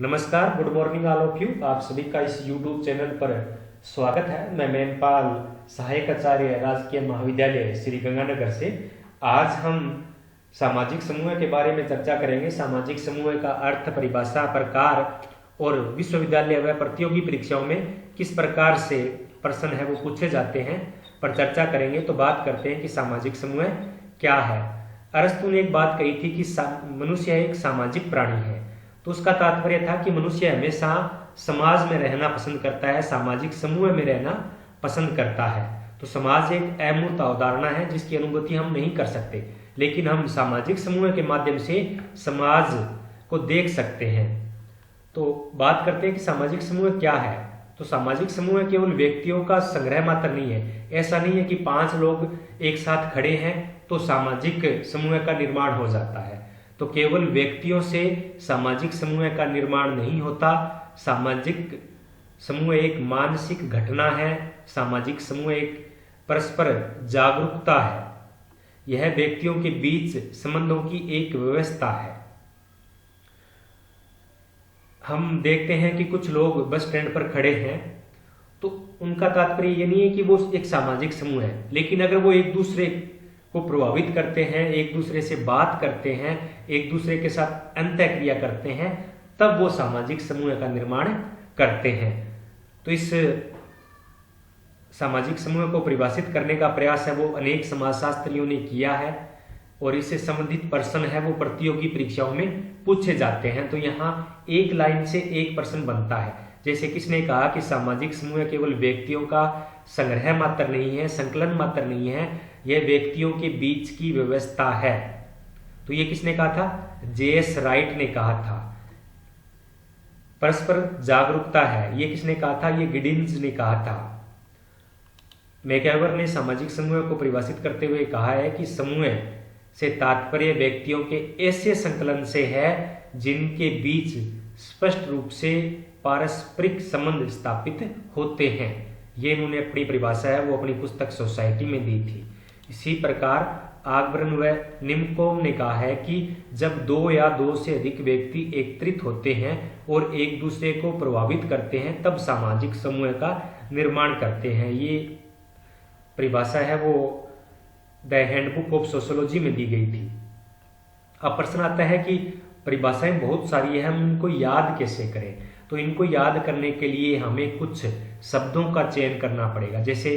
नमस्कार, good morning all of you. आप सभी का इस YouTube चैनल पर स्वागत है। मैं मेनपाल सहायक आचार्य राजकीय महाविद्यालय श्री गंगानगर से। आज हम सामाजिक समूह के बारे में चर्चा करेंगे। सामाजिक समूह का अर्थ, परिभाषा, प्रकार और विश्वविद्यालय व प्रतियोगी परीक्षाओं में किस प्रकार से प्रश्न है वो पूछे जाते हैं पर चर्चा करेंगे। तो बात करते हैं कि सामाजिक समूह क्या है। अरस्तु ने एक बात कही थी कि मनुष्य एक सामाजिक प्राणी है। तो उसका तात्पर्य था कि मनुष्य हमेशा समाज में रहना पसंद करता है, सामाजिक समूह में रहना पसंद करता है। तो समाज एक अमूर्त अवधारणा है जिसकी अनुभूति हम नहीं कर सकते, लेकिन हम सामाजिक समूह के माध्यम से समाज को देख सकते हैं। तो बात करते हैं कि सामाजिक समूह क्या है। तो सामाजिक समूह केवल व्यक्तियों का संग्रह मात्र नहीं है। ऐसा नहीं है कि 5 लोग एक साथ खड़े हैं तो सामाजिक समूह का निर्माण हो जाता है। तो केवल व्यक्तियों से सामाजिक समूह का निर्माण नहीं होता। सामाजिक समूह एक मानसिक घटना है। सामाजिक समूह एक परस्पर जागरूकता है। यह व्यक्तियों के बीच संबंधों की एक व्यवस्था है। हम देखते हैं कि कुछ लोग बस स्टैंड पर खड़े हैं तो उनका तात्पर्य ये नहीं है कि वो एक सामाजिक समूह है, लेकिन अगर वो एक दूसरे को प्रभावित करते हैं, एक दूसरे से बात करते हैं, एक दूसरे के साथ अंतःक्रिया करते हैं, तब वो सामाजिक समूह का निर्माण करते हैं। तो इस सामाजिक समूह को परिभाषित करने का प्रयास है वो अनेक समाजशास्त्रियों ने किया है और इससे संबंधित प्रश्न है वो प्रतियोगी परीक्षाओं में पूछे जाते हैं। तो यहाँ एक लाइन से एक प्रश्न बनता है। जैसे किसने कहा कि सामाजिक समूह केवल व्यक्तियों का संग्रह मात्र नहीं है, संकलन मात्र नहीं है, यह व्यक्तियों के बीच की व्यवस्था है। तो ये किसने कहा था? जे.एस. राइट ने कहा था। परस्पर जागरूकता है, ये किसने कहा था? ये गिडिन्स ने कहा था। मैकइवर ने सामाजिक समूह को परिभाषित करते हुए कहा है कि समूह से तात्पर्य व्यक्तियों के ऐसे संकलन से है जिनके बीच स्पष्ट रूप से पारस्परिक संबंध स्थापित होते हैं। ये इन्होंने अपनी परिभाषा है वो अपनी पुस्तक सोसाइटी में दी थी। इसी प्रकार आगब्रन व निम्कोम ने कहा है कि जब 2 या 2 से अधिक व्यक्ति एकत्रित होते हैं और एक दूसरे को प्रभावित करते हैं तब सामाजिक समूह का निर्माण करते हैं। ये परिभाषा है वो द हैंडबुक ऑफ सोशियोलॉजी में दी गई थी। अब प्रश्न आता है कि परिभाषाएं बहुत सारी है, हम इनको याद कैसे करें। तो इनको याद करने के लिए हमें कुछ शब्दों का चयन करना पड़ेगा। जैसे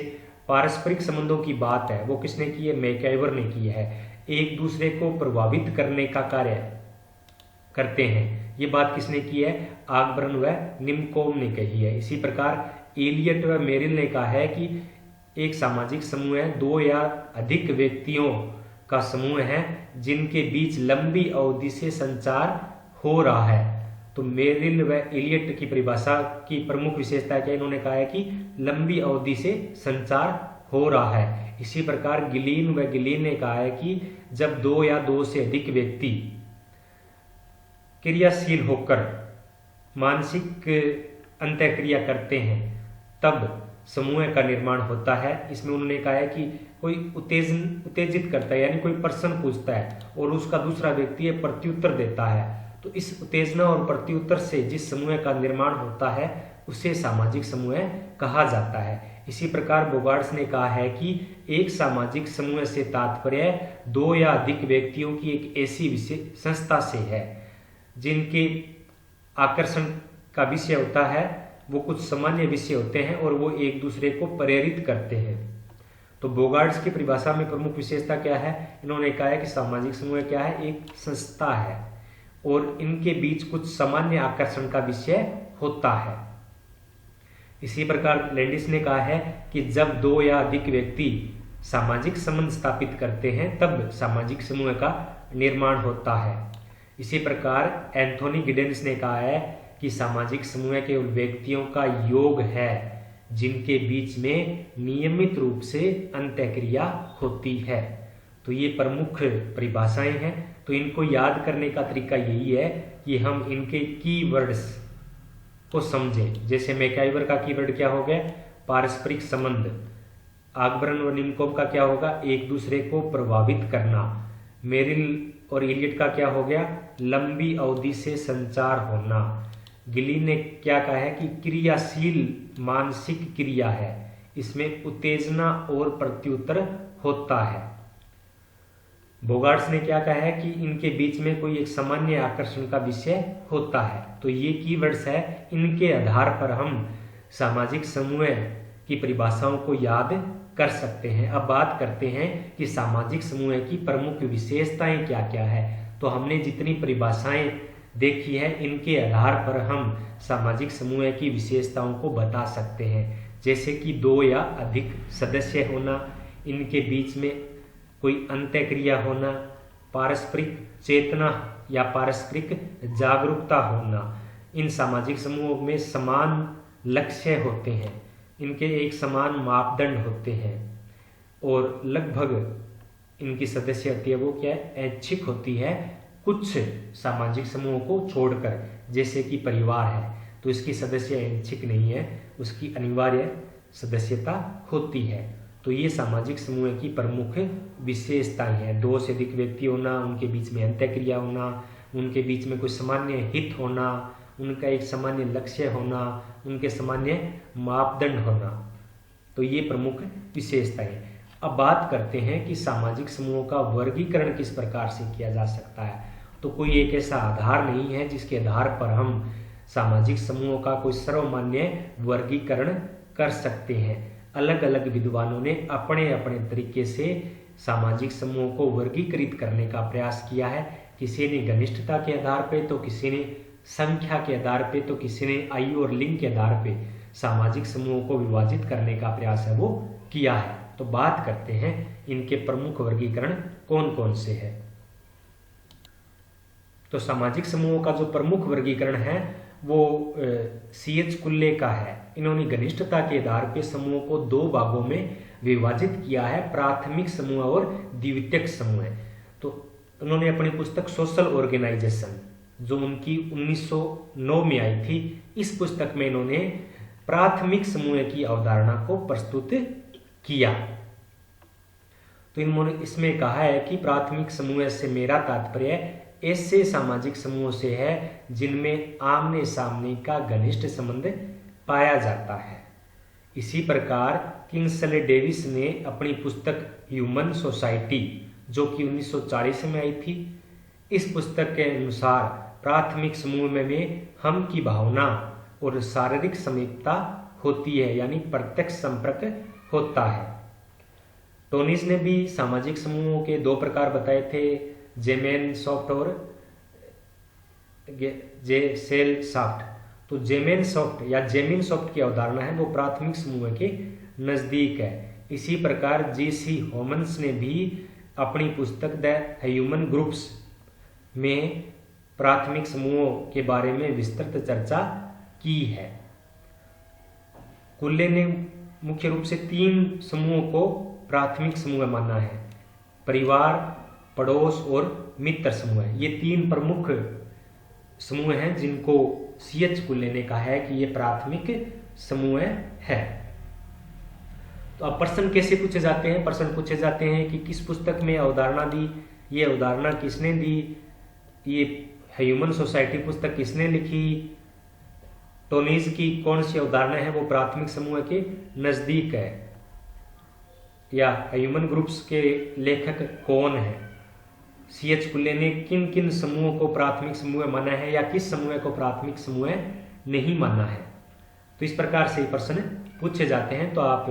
पारस्परिक संबंधों की बात है वो किसने की है? मैकइवर ने की है। एक दूसरे को प्रभावित करने का कार्य करते हैं, ये बात किसने की है? आगब्रन व निम्कोम ने कही है। इसी प्रकार एलियट व मेरिल ने कहा है कि एक सामाजिक समूह है 2 या अधिक व्यक्तियों का समूह है जिनके बीच लंबी अवधि से संचार हो रहा है। तो मेरिल व एलियट की परिभाषा की प्रमुख विशेषता क्या? इन्होंने कहा है कि लंबी अवधि से संचार हो रहा है। इसी प्रकार गिलीन व गिलीन ने कहा है कि जब 2 या 2 से अधिक व्यक्ति क्रियाशील होकर मानसिक अंतःक्रिया करते हैं तब समूह का निर्माण होता है। इसमें उन्होंने कहा है कि कोई उत्तेजित करता है, यानी कोई प्रश्न पूछता है और उसका दूसरा व्यक्ति प्रत्युत्तर देता है। तो इस उत्तेजना और प्रत्युत्तर से जिस समूह का निर्माण होता है उसे सामाजिक समूह कहा जाता है। इसी प्रकार बोगार्ड्स ने कहा है कि एक सामाजिक समूह से तात्पर्य 2 या अधिक व्यक्तियों की एक ऐसी विशेष संस्था से है जिनके आकर्षण का विषय होता है वो कुछ सामान्य विषय होते हैं और वो एक दूसरे को प्रेरित करते हैं। तो बोगार्ड्स की परिभाषा में प्रमुख विशेषता क्या है? इन्होंने कहा है कि सामाजिक समूह क्या है? एक संस्था है और इनके बीच कुछ सामान्य आकर्षण का विषय होता है। इसी प्रकार लैंडिस ने कहा है कि जब 2 या अधिक व्यक्ति सामाजिक संबंध स्थापित करते हैं तब सामाजिक समूह का निर्माण होता है। इसी प्रकार एंथोनी गिडेन्स ने कहा है कि सामाजिक समूह केवल व्यक्तियों का योग है जिनके बीच में नियमित रूप से अंतःक्रिया होती है। तो ये प्रमुख परिभाषाएं हैं। तो इनको याद करने का तरीका यही है कि हम इनके कीवर्ड्स को समझें। जैसे मैकइवर का कीवर्ड क्या हो गया? पारस्परिक संबंध। आगब्रन और निम्कोम का क्या होगा? एक दूसरे को प्रभावित करना। मेरिल और एलियट का क्या हो गया? लंबी अवधि से संचार होना। गिली ने क्या कहा है कि क्रियाशील मानसिक क्रिया है, इसमें उत्तेजना और प्रत्युत्तर होता है। बोगार्ट्स ने क्या कहा है कि इनके बीच में कोई एक सामान्य आकर्षण का विषय होता है। तो ये कीवर्ड्स है, इनके आधार पर हम सामाजिक समूह की परिभाषाओं को याद कर सकते हैं। अब बात करते हैं कि सामाजिक समूह की प्रमुख विशेषताएं क्या क्या है। तो हमने जितनी परिभाषाएं देखी है, इनके आधार पर हम सामाजिक समूह की विशेषताओं को बता सकते हैं, जैसे कि 2 या अधिक सदस्य होना, इनके बीच में कोई अंतःक्रिया होना, पारस्परिक चेतना या पारस्परिक जागरूकता होना। इन सामाजिक समूहों में समान लक्ष्य होते हैं, इनके एक समान मापदंड होते हैं और लगभग इनकी सदस्यता वो क्या है, ऐच्छिक होती है, कुछ सामाजिक समूहों को छोड़कर। जैसे कि परिवार है तो इसकी सदस्य ऐच्छिक नहीं है, उसकी अनिवार्य सदस्यता होती है। तो ये सामाजिक समूह की प्रमुख विशेषताएं हैं। 2 से अधिक व्यक्ति होना, उनके बीच में अंतःक्रिया होना, उनके बीच में कोई सामान्य हित होना, उनका एक सामान्य लक्ष्य होना, उनके सामान्य मापदंड होना। तो ये प्रमुख विशेषताएं। अब बात करते हैं कि सामाजिक समूहों का वर्गीकरण किस प्रकार से किया जा सकता है। तो कोई एक ऐसा आधार नहीं है जिसके आधार पर हम सामाजिक समूहों का कोई सर्वमान्य वर्गीकरण कर सकते हैं। अलग अलग विद्वानों ने अपने अपने तरीके से सामाजिक समूहों को वर्गीकृत करने का प्रयास किया है। किसी ने घनिष्ठता के आधार पर, तो किसी ने संख्या के आधार पर, तो किसी ने आयु और लिंग के आधार पर सामाजिक समूहों को विभाजित करने का प्रयास है वो किया है। तो बात करते हैं इनके प्रमुख वर्गीकरण कौन कौन से है। तो सामाजिक समूहों का जो प्रमुख वर्गीकरण है वो C.H. कुल्ले का है। इन्होंने घनिष्ठता के आधार पर समूह को 2 भागों में विभाजित किया है, प्राथमिक समूह और द्वितीयक समूह। तो उन्होंने अपनी पुस्तक सोशल ऑर्गेनाइजेशन, जो उनकी 1909 में आई थी, इस पुस्तक में इन्होंने प्राथमिक समूह की अवधारणा को प्रस्तुत किया। तो इन्होंने इसमें कहा है कि प्राथमिक समूह से मेरा तात्पर्य ऐसे सामाजिक समूहों से है जिनमें आमने सामने का घनिष्ठ संबंध पाया जाता है। इसी प्रकार किंग्सले डेविस ने अपनी पुस्तक ह्यूमन सोसाइटी, जो कि 1940 में आई थी, इस पुस्तक के अनुसार प्राथमिक समूह में हम की भावना और शारीरिक समीपता होती है, यानी प्रत्यक्ष संपर्क होता है। टोनिस ने भी सामाजिक समूहों के 2 प्रकार बताए थे, जेमेन सॉफ्ट और जे सेल सॉफ्ट। तो जेमेन सॉफ्ट या जेमिन सॉफ्ट की अवधारणा है वो प्राथमिक समूह के नजदीक है। इसी प्रकार G.C. होमन्स ने भी अपनी पुस्तक द ह्यूमन ग्रुप्स में प्राथमिक समूहों के बारे में विस्तृत चर्चा की है। कुल्ले ने मुख्य रूप से 3 समूहों को प्राथमिक समूह माना है, परिवार, पड़ोस और मित्र समूह। ये 3 प्रमुख समूह हैं जिनको C.H. कुल्ले ने कहा है कि ये प्राथमिक समूह है। तो अब प्रश्न कैसे पूछे जाते हैं? प्रश्न पूछे जाते हैं कि किस पुस्तक में अवधारणा दी, ये अवधारणा किसने दी, ये ह्यूमन सोसाइटी पुस्तक किसने लिखी, टोनीज की कौन सी अवधारणा है वो प्राथमिक समूह के नजदीक है, या ह्यूमन ग्रुप्स के लेखक कौन है, C.H. कुल्ले ने किन किन समूहों को प्राथमिक समूह माना है या किस समूह को प्राथमिक समूह नहीं माना है। तो इस प्रकार से प्रश्न पूछे जाते हैं। तो आप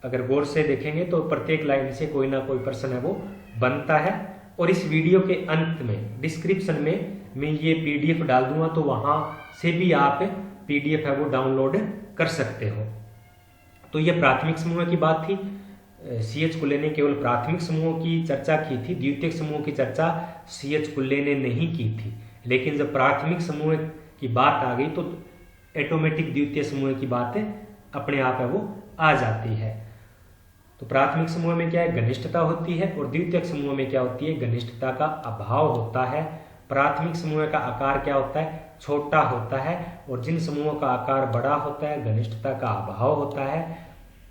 अगर गौर से देखेंगे तो प्रत्येक लाइन से कोई ना कोई प्रश्न है वो बनता है। और इस वीडियो के अंत में डिस्क्रिप्शन में मैं ये PDF डाल दूंगा, तो वहां से भी आप PDF है वो डाउनलोड कर सकते हो। तो ये प्राथमिक समूह की बात थी। C.H. कुल्ले ने केवल प्राथमिक समूहों की चर्चा की थी, द्वितीयक समूह की चर्चा C.H. कुल्ले ने नहीं की थी। लेकिन जब प्राथमिक समूह की बात आ गई तो ऑटोमेटिक द्वितीय समूह की बात अपने आप है वो आ जाती है। तो प्राथमिक समूह में क्या है, घनिष्ठता होती है, और द्वितीयक समूह में क्या होती है, घनिष्ठता का अभाव होता है। प्राथमिक समूह का आकार क्या होता है, छोटा होता है, और जिन समूहों का आकार बड़ा होता है, घनिष्ठता का अभाव होता है,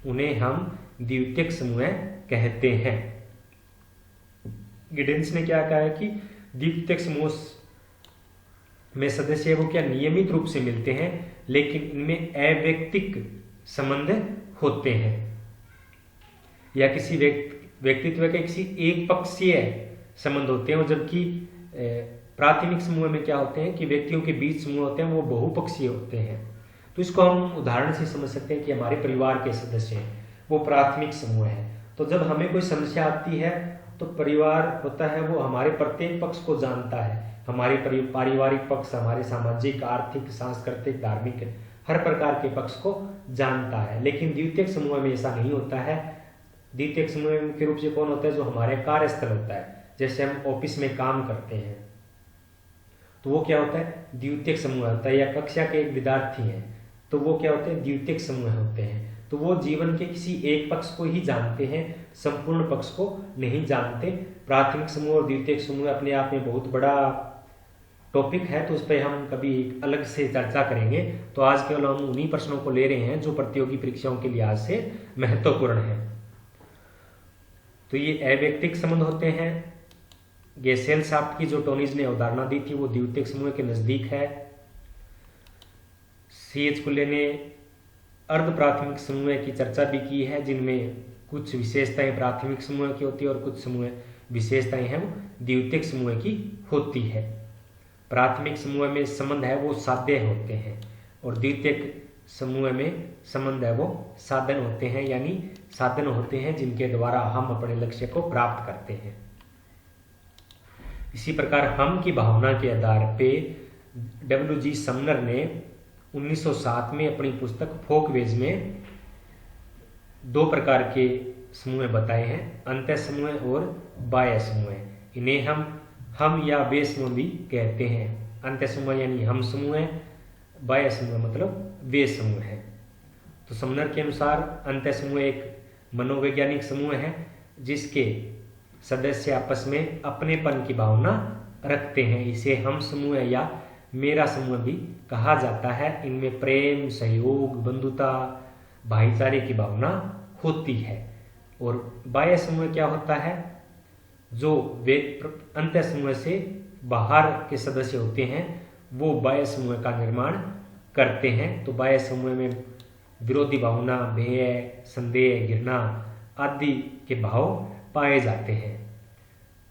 उन्हें हम द्वितीयक समूह कहते हैं। गिडेंस ने क्या कहा है कि द्वितीयक समूह में सदस्य है वो क्या नियमित रूप से मिलते हैं, लेकिन इनमें अवैयक्तिक संबंध होते हैं, या किसी व्यक्तित्व के किसी एक पक्षीय संबंध होते हैं। और जबकि प्राथमिक समूह में क्या होते हैं कि व्यक्तियों के बीच समूह होते हैं वो बहुपक्षीय होते हैं। तो इसको हम उदाहरण से समझ सकते हैं कि हमारे परिवार के सदस्य हैं वो प्राथमिक समूह है। तो जब हमें कोई समस्या आती है तो परिवार होता है वो हमारे प्रत्येक पक्ष को जानता है, हमारे पारिवारिक पक्ष, हमारे सामाजिक, आर्थिक, सांस्कृतिक, धार्मिक हर प्रकार के पक्ष को जानता है। लेकिन द्वितीयक समूह में ऐसा नहीं होता है। द्वितीयक समूह में मुख्य रूप से कौन होता है, जो हमारे कार्यस्थल होता है, जैसे हम ऑफिस में काम करते हैं तो वो क्या होता है, द्वितीयक समूह होता है। या कक्षा के एक विद्यार्थी हैं तो वो क्या होते हैं, द्वितीयक समूह होते हैं। तो वो जीवन के किसी एक पक्ष को ही जानते हैं, संपूर्ण पक्ष को नहीं जानते। प्राथमिक समूह और द्वितीयक समूह अपने आप में बहुत बड़ा टॉपिक है, तो उस पर हम कभी अलग से चर्चा करेंगे। तो आज केवल हम उन्हीं प्रश्नों को ले रहे हैं जो प्रतियोगी परीक्षाओं के लिहाज से महत्वपूर्ण है। तो ये अवैयक्तिक संबंध होते हैं। गेसेलसाफ्ट की जो टोनीज ने अवधारणा दी थी वो द्वितीयक समूह के नजदीक है। C.H. कुल्ले ने अर्ध प्राथमिक समूह की चर्चा भी की है, जिनमें कुछ विशेषताएं प्राथमिक समूह की होती है और कुछ समूह विशेषताएं हैं वो द्वितीयक समूह की होती है। प्राथमिक समूह में संबंध है वो साध्य होते हैं और द्वितीयक समूह में संबंध है वो साधन होते हैं, यानी साधन होते हैं जिनके द्वारा हम अपने लक्ष्य को प्राप्त करते हैं। इसी प्रकार हम की भावना के आधार पे W.G. समनर ने 1907 में अपनी पुस्तक फोकवेज में 2 प्रकार के समूह बताए हैं, अंतः समूह और बाह्य समूह। इन्हें हम या वे समूह भी कहते हैं। अंतः समूह यानी हम समूह है, बाह्य समूह मतलब वे समूह है। तो समनर के अनुसार अंतः समूह एक मनोवैज्ञानिक समूह है जिसके सदस्य आपस में अपनेपन की भावना रखते हैं। इसे हम समूह या मेरा समूह भी कहा जाता है। इनमें प्रेम, सहयोग, बंधुता, भाईचारे की भावना होती है। और बाह्य समूह क्या होता है, जो वे अंतः समूह से बाहर के सदस्य होते हैं वो बाह्य समूह का निर्माण करते हैं। तो बाह्य समूह में विरोधी भावना, भय, संदेह, घृणा आदि के भाव पाए जाते हैं।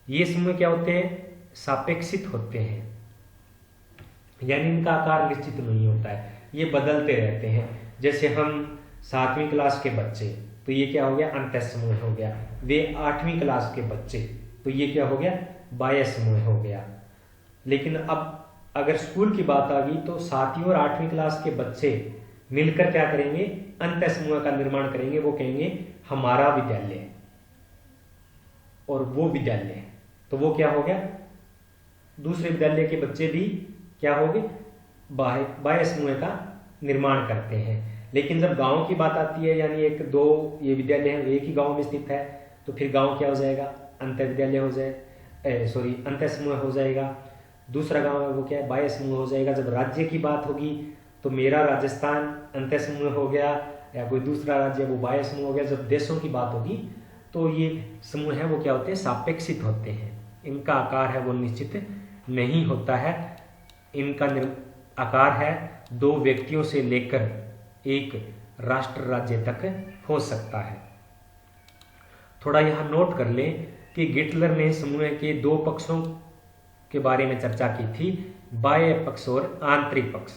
ये समूह क्या होते हैं, सापेक्षित होते हैं, यानी इनका आकार निश्चित नहीं होता है, ये बदलते रहते हैं। जैसे हम 7वीं क्लास के बच्चे, तो ये क्या हो गया, अंतः समूह हो गया। वे 8वीं क्लास के बच्चे, तो ये क्या हो गया, बाह्य समूह हो गया। लेकिन अब अगर स्कूल की बात आ गई तो 7वीं और 8वीं क्लास के बच्चे मिलकर क्या करेंगे, अंतः समूह का निर्माण करेंगे। वो कहेंगे हमारा विद्यालय और वो विद्यालय, तो वो क्या हो गया, दूसरे विद्यालय के बच्चे भी क्या हो गए, बाह्य समूह का निर्माण करते हैं। लेकिन जब गांव की बात आती है, यानी 1-2 ये विद्यालय है एक ही गांव में स्थित है, तो फिर गांव क्या हो जाएगा, अंतः विद्यालय हो जाए, अंतः समूह हो जाएगा। दूसरा गांव है वो क्या है, बाह्य समूह हो जाएगा। जब राज्य की बात होगी तो मेरा राजस्थान अंतः समूह हो गया, या कोई दूसरा राज्य वो बाह्य समूह हो गया। जब देशों की बात होगी तो ये समूह है वो क्या होते हैं, सापेक्षित होते हैं। इनका आकार है वो निश्चित नहीं होता है। इनका आकार है 2 व्यक्तियों से लेकर एक राष्ट्र राज्य तक हो सकता है। थोड़ा यहाँ नोट कर लें कि गिटलर ने समूह के 2 पक्षों के बारे में चर्चा की थी, बाह्य पक्ष और आंतरिक पक्ष,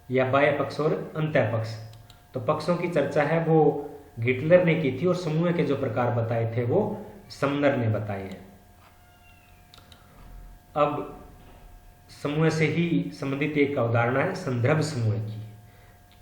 या बाह्य पक्ष और अंतः पक्ष। तो पक्षों की चर्चा है वो गिटलर ने की थी और समूह के जो प्रकार बताए थे वो समनर ने बताए हैं। अब समूह से ही संबंधित एक अवधारणा है संदर्भ समूह की।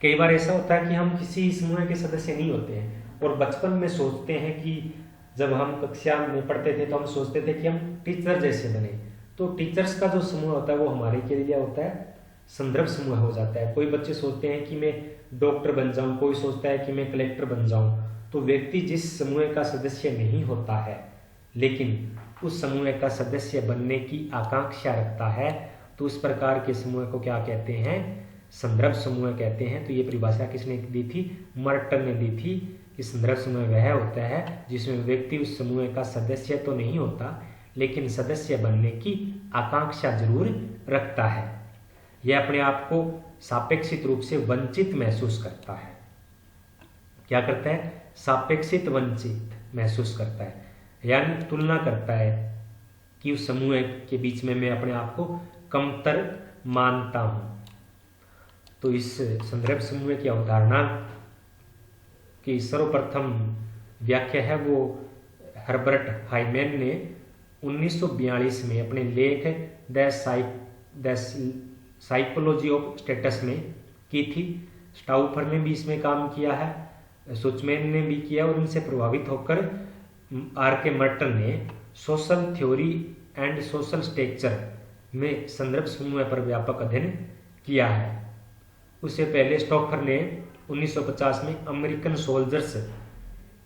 कई बार ऐसा होता है कि हम किसी समूह के सदस्य नहीं होते हैं और बचपन में सोचते हैं कि जब हम कक्षा में पढ़ते थे तो हम सोचते थे कि हम टीचर जैसे बने। तो टीचर्स का जो समूह होता है वो हमारे के लिए होता है संदर्भ समूह हो जाता है। कोई बच्चे सोचते हैं कि मैं डॉक्टर बन जाऊं, कोई सोचता है कि मैं कलेक्टर बन जाऊं। तो व्यक्ति जिस समूह का सदस्य नहीं होता है लेकिन उस समूह का सदस्य बनने की आकांक्षा रखता है, तो उस प्रकार के समूह को क्या कहते हैं, संदर्भ समूह कहते हैं। तो ये परिभाषा किसने दी थी, मर्टन ने दी थी कि संदर्भ समूह वह होता है जिसमें व्यक्ति उस समूह का सदस्य तो नहीं होता लेकिन सदस्य बनने की आकांक्षा जरूर रखता है। यह अपने आप को सापेक्षित रूप से वंचित महसूस करता है। क्या करता है? सापेक्षित वंचित महसूस करता है, यानी तुलना करता है कि उस समूह के बीच में मैं अपने आप को कमतर मानता हूं। तो इस संदर्भ समूह की अवधारणा की सर्वप्रथम व्याख्या है वो हर्बर्ट हाइमेन ने 1942 में अपने लेख द साइकोलॉजी ऑफ स्टेटस में की थी। स्टाउफर ने भी इसमें काम किया है, सुचमैन ने भी किया, और उनसे प्रभावित होकर R.K. मर्टन ने social theory and social structure में संदर्भ समूह पर व्यापक अध्ययन किया है। उससे पहले स्टॉफर ने 1950 में अमेरिकन सोल्जर्स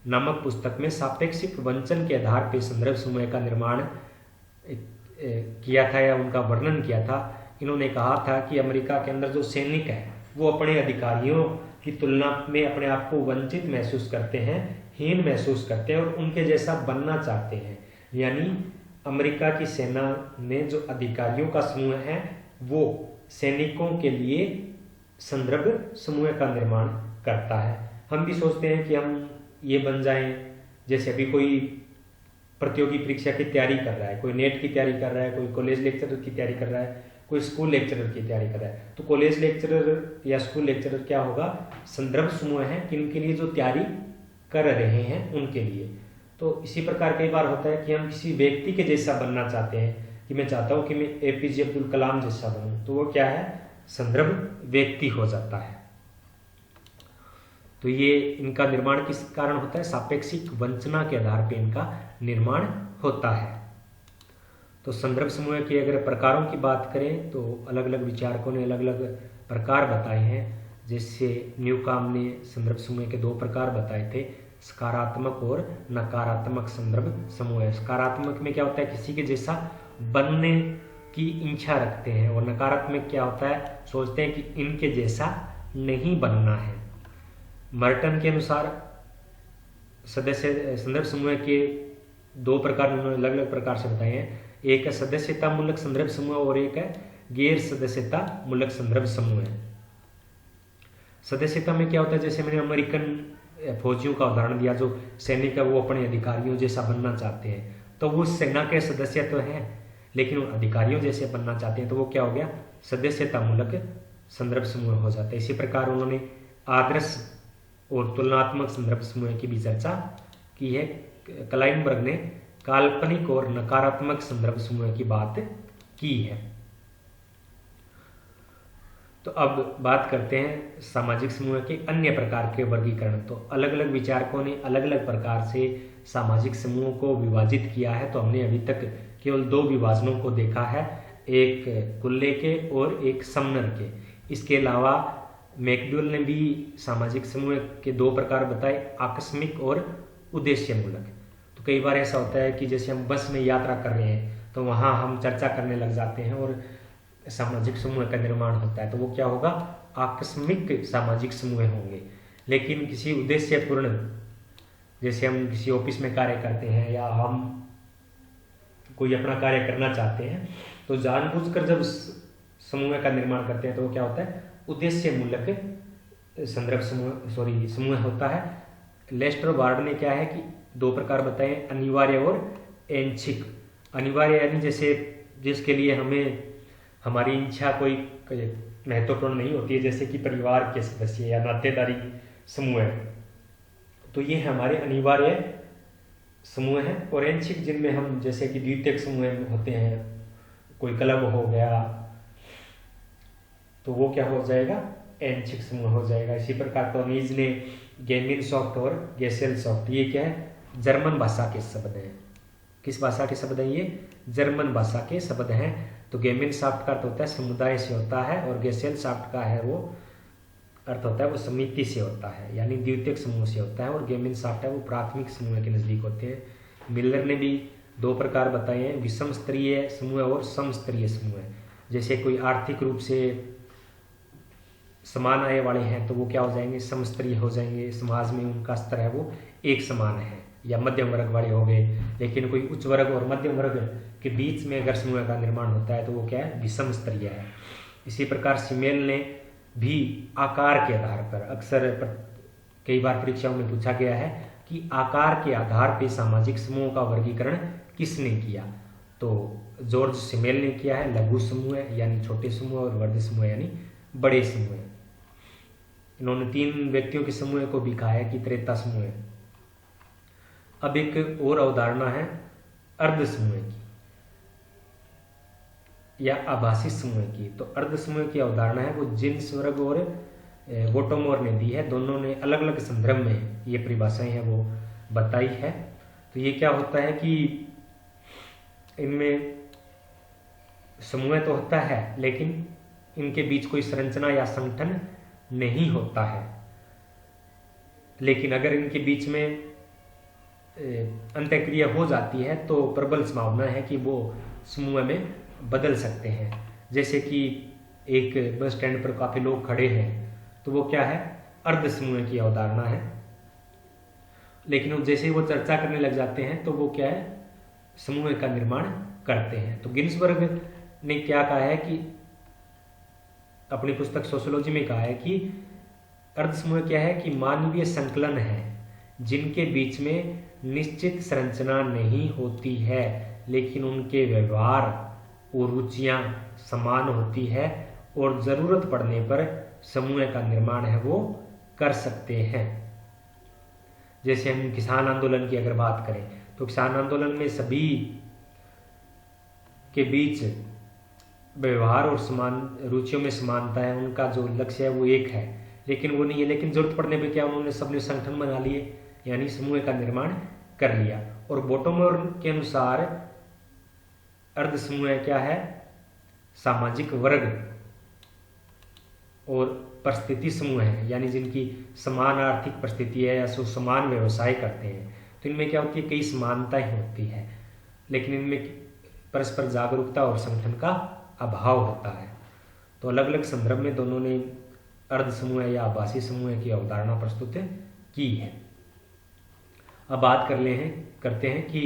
नामक पुस्तक में सापेक्षिक वंचन के आधार पर संदर्भ समूह का निर्माण किया था या उनका वर्णन किया था। इन्होंने कहा था कि अमेरिका के अंदर जो सैनिक है वो अपने अधिकारियों की तुलना में अपने आप को वंचित महसूस करते हैं, हीन महसूस करते हैं और उनके जैसा बनना चाहते हैं। यानी अमेरिका की सेना ने जो अधिकारियों का समूह है वो सैनिकों के लिए संदर्भ समूह का निर्माण करता है। हम भी सोचते हैं कि हम ये बन जाएं, जैसे अभी कोई प्रतियोगी परीक्षा की तैयारी कर रहा है, कोई नेट की तैयारी कर रहा है, कोई कॉलेज लेक्चरर की तैयारी कर रहा है, कोई स्कूल लेक्चरर की तैयारी कर रहा है। तो कॉलेज लेक्चरर या स्कूल लेक्चरर क्या होगा? संदर्भ समूह है किनके लिए जो तैयारी कर रहे हैं उनके लिए। तो इसी प्रकार कई बार होता है कि हम किसी व्यक्ति के जैसा बनना चाहते हैं, कि मैं चाहता हूं कि मैं APJ अब्दुल कलाम जैसा बनूं, तो वो क्या है? संदर्भ व्यक्ति हो जाता है। तो ये इनका निर्माण किस कारण होता है? सापेक्षिक वंचना के आधार पर इनका निर्माण होता है। तो संदर्भ समूह की अगर प्रकारों की बात करें तो अलग अलग विचारकों ने अलग अलग प्रकार बताए हैं। जैसे न्यूकॉम ने संदर्भ समूह के 2 प्रकार बताए थे, सकारात्मक और नकारात्मक संदर्भ समूह। सकारात्मक में क्या होता है? किसी के जैसा बनने की इच्छा रखते हैं, और नकारात्मक क्या होता है? सोचते हैं कि इनके जैसा नहीं बनना है। मर्टन के अनुसार सदस्य संदर्भ समूह के 2 प्रकार उन्होंने अलग अलग प्रकार से बताए हैं। एक है सदस्यता मूलक संदर्भ समूह और एक है गैर सदस्यता मूलक संदर्भ समूह है। सदस्यता में क्या होता है? जैसे मैंने अमेरिकन फौजियों का उदाहरण दिया, जो सैनिक है वो अपने अधिकारियों जैसा बनना चाहते हैं, तो वो सेना के सदस्य तो हैं लेकिन वो अधिकारियों जैसे बनना चाहते हैं, तो वो क्या हो गया? सदस्यता मूलक संदर्भ समूह हो जाता है। इसी प्रकार उन्होंने आदर्श और तुलनात्मक संदर्भ समूह की भी चर्चा की है। क्लाइनबर्ग ने काल्पनिक और नकारात्मक संदर्भ समूह की बात की है। तो अब बात करते हैं सामाजिक समूह के अन्य प्रकार के वर्गीकरण। तो अलग अलग विचारकों ने अलग अलग प्रकार से सामाजिक समूह को विभाजित किया है। तो हमने अभी तक केवल 2 विभाजनों को देखा है, एक कुल्ले के और एक समनर के। इसके अलावा मैकडूवेल ने भी सामाजिक समूह के 2 प्रकार बताए, आकस्मिक और उद्देश्यमूलक। तो कई बार ऐसा होता है कि जैसे हम बस में यात्रा कर रहे हैं तो वहाँ हम चर्चा करने लग जाते हैं और सामाजिक समूह का निर्माण होता है, तो वो क्या होगा? आकस्मिक सामाजिक समूह होंगे। लेकिन किसी उद्देश्यपूर्ण, जैसे हम किसी ऑफिस में कार्य करते हैं या हम कोई अपना कार्य करना चाहते हैं, तो जानबूझकर जब समूह का निर्माण करते हैं तो वो क्या होता है? उद्देश्य मूलक संदर्भ समूह होता है। लेस्टर वार्ड ने क्या है कि 2 प्रकार बताए, अनिवार्य और ऐच्छिक। अनिवार्य यानी जैसे जिसके लिए हमें हमारी इच्छा कोई महत्वपूर्ण नहीं होती है, जैसे कि परिवार के सदस्य या नातेदारी समूह है, तो ये हमारे अनिवार्य समूह है। और ऐच्छिक जिनमें हम जैसे कि द्वितीयक समूह होते हैं, कोई क्लब हो गया, तो वो क्या हो जाएगा? ऐच्छिक समूह हो जाएगा। इसी प्रकार टोनीज ने गेमिनसॉफ्ट और गेसेलसॉफ्ट, ये क्या है? जर्मन भाषा के शब्द हैं। किस भाषा के शब्द हैं ये? जर्मन भाषा के शब्द हैं। तो गेमिनसॉफ्ट का अर्थ होता है समुदाय से होता है, और गेसेलसॉफ्ट का है वो अर्थ होता है वो समिति से होता है, यानी द्वितीयक समूह से होता है। और गेमिनसॉफ्ट है वो प्राथमिक समूह के नजदीक होते हैं। मिलर ने भी 2 प्रकार बताए हैं, विषम स्तरीय समूह और समस्तरीय समूह। जैसे कोई आर्थिक रूप से समान आय वाले हैं तो वो क्या हो जाएंगे? समस्तरीय हो जाएंगे, समाज में उनका स्तर है वो एक समान है। या मध्यम वर्ग वाले हो गए, लेकिन कोई उच्च वर्ग और मध्यम वर्ग के बीच में अगर समूह का निर्माण होता है तो वो क्या है? विषम स्तरीय है। इसी प्रकार सिमेल ने भी आकार के आधार पर कई बार परीक्षाओं में पूछा गया है कि आकार के आधार पर सामाजिक समूहों का वर्गीकरण किसने किया, तो जॉर्ज सिमेल ने किया है। लघु समूह यानी छोटे समूह और वर्ग समूह यानी बड़े समूह। इन्होंने 3 व्यक्तियों के समूह को भी कहा है कि त्रेता समूह है। अब एक और अवधारणा है अर्ध समूह की या आभासी समूह की। तो अर्ध समूह की अवधारणा है वो जिन्सबर्ग और वोटोमोर ने दी है। दोनों ने अलग अलग संदर्भ में ये परिभाषाएं हैं वो बताई है। तो ये क्या होता है कि इनमें समूह तो होता है लेकिन इनके बीच कोई संरचना या संगठन नहीं होता है, लेकिन अगर इनके बीच में अंतःक्रिया हो जाती है तो प्रबल संभावना है कि वो समूह में बदल सकते हैं। जैसे कि एक बस स्टैंड पर काफी लोग खड़े हैं तो वो क्या है, अर्ध समूह की अवधारणा है। लेकिन जैसे ही वो चर्चा करने लग जाते हैं तो वो क्या है, समूह का निर्माण करते हैं। तो गिन्सबर्ग ने क्या कहा है कि अपनी पुस्तक सोशियोलॉजी में कहा है कि अर्ध समूह क्या है कि मानवीय संकलन है जिनके बीच में निश्चित संरचना नहीं होती है लेकिन उनके व्यवहार और रुचियां समान होती है और जरूरत पड़ने पर समूह का निर्माण है वो कर सकते हैं। जैसे हम किसान आंदोलन की अगर बात करें तो किसान आंदोलन में सभी के बीच व्यवहार और समान रुचियों में समानता है, उनका जो लक्ष्य है वो एक है, लेकिन वो नहीं है। लेकिन जरूरत पड़ने पे क्या उन्होंने सबने संगठन बना लिए यानी समूह का निर्माण कर लिया। और बोटोमोर के अनुसार अर्ध समूह क्या है, सामाजिक वर्ग और परिस्थिति समूह है यानी जिनकी समान आर्थिक परिस्थिति है या समान व्यवसाय करते हैं। तो इनमें क्या होती है, कई समानताएं होती है लेकिन इनमें परस्पर जागरूकता और संगठन का अभाव होता है। तो अलग अलग संदर्भ में दोनों ने अर्ध समूह या आभासी समूह की अवधारणा प्रस्तुत की है। अब बात करते हैं कि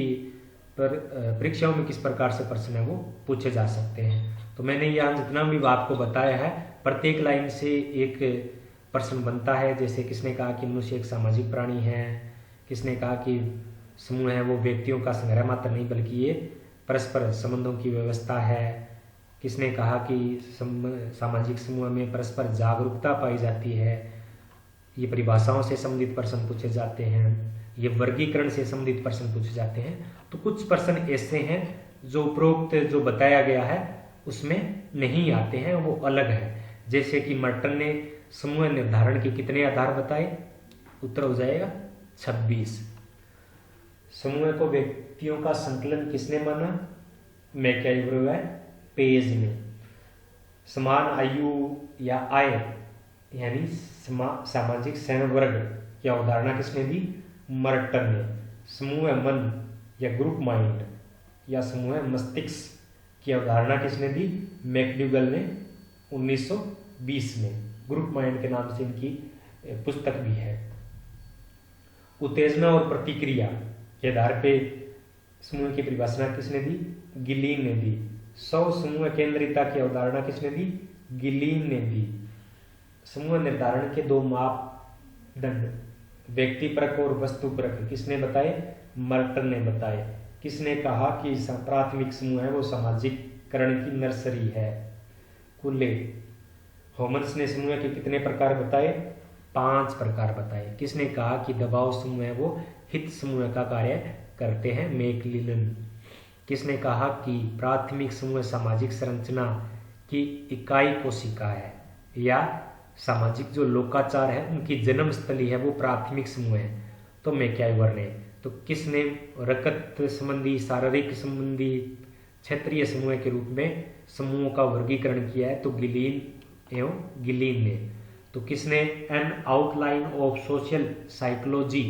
परीक्षाओं में किस प्रकार से प्रश्न है वो पूछे जा सकते हैं। तो मैंने यहाँ जितना भी आपको बताया है प्रत्येक लाइन से एक प्रश्न बनता है। जैसे किसने कहा कि मनुष्य एक सामाजिक प्राणी है, किसने कहा कि समूह है वो व्यक्तियों का संग्रह मात्र नहीं बल्कि ये परस्पर संबंधों की व्यवस्था है, किसने कहा कि सामाजिक समूह में परस्पर जागरूकता पाई जाती है। ये परिभाषाओं से संबंधित प्रश्न पूछे जाते हैं, ये वर्गीकरण से संबंधित प्रश्न पूछे जाते हैं। तो कुछ प्रश्न ऐसे हैं जो उपरोक्त जो बताया गया है उसमें नहीं आते हैं, वो अलग है। जैसे कि मर्टन ने समूह निर्धारण के कितने आधार बताए, उत्तर हो जाएगा 26। समूह को व्यक्तियों का संकलन किसने माना, मैकइवरे पेज ने। समान आयु या आय यानी सामाजिक सहवर्ग की अवधारणा किसने दी, मर्टन ने। समूह मन या ग्रुप माइंड या समूह मस्तिष्क की अवधारणा किसने दी, मैकडूगल ने 1920 में। ग्रुप माइंड के नाम से इनकी पुस्तक भी है। उत्तेजना और प्रतिक्रिया के आधार पे समूह की परिभाषा किसने दी, गिलीन ने दी। स्व समूह केंद्रिता की अवधारणा किसने दी, गिलीन ने दी। समूह निर्धारण के 2 मापदंड व्यक्तिपरक और वस्तुपरक किसने बताए, मर्टन ने बताए। किसने कहा कि प्राथमिक समूह है वो सामाजिकरण की नर्सरी है, कुले। होमन्स ने समूह के कितने प्रकार बताए, 5 प्रकार बताए। किसने कहा कि दबाव समूह है वो हित समूह का कार्य करते हैं, मैकमिलन। किसने कहा कि प्राथमिक समूह सामाजिक संरचना की इकाई कोशिका है या सामाजिक जो लोकाचार है उनकी जन्म स्थली है वो प्राथमिक समूह है, तो मैकइवर ने। तो किसने रकत संबंधी, शारीरिक संबंधी, क्षेत्रीय समूह के रूप में समूहों का वर्गीकरण किया है, तो गिलीन एवं गिलीन ने। तो किसने N outline of social psychology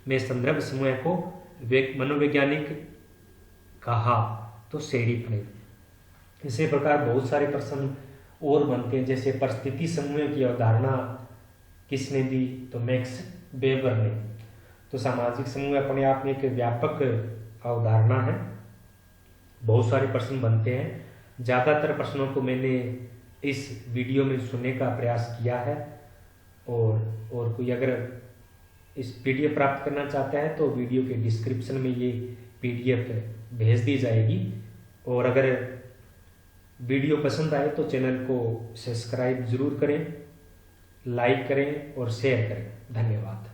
में संदर्भ समूह को मनोवैज्ञानिक कहा, तो सेरिफ ने। इसी प्रकार बहुत सारे प्रश्न और बनते हैं। जैसे परिस्थिति समूह की अवधारणा किसने दी, तो मैक्स वेबर ने। तो सामाजिक समूह अपने आप में एक व्यापक अवधारणा है, बहुत सारे प्रश्न बनते हैं। ज़्यादातर प्रश्नों को मैंने इस वीडियो में सुनने का प्रयास किया है। और कोई अगर इस पीडीएफ प्राप्त करना चाहता है तो वीडियो के डिस्क्रिप्शन में ये पीडीएफ भेज दी जाएगी। और अगर वीडियो पसंद आए तो चैनल को सब्सक्राइब जरूर करें, लाइक करें और शेयर करें। धन्यवाद।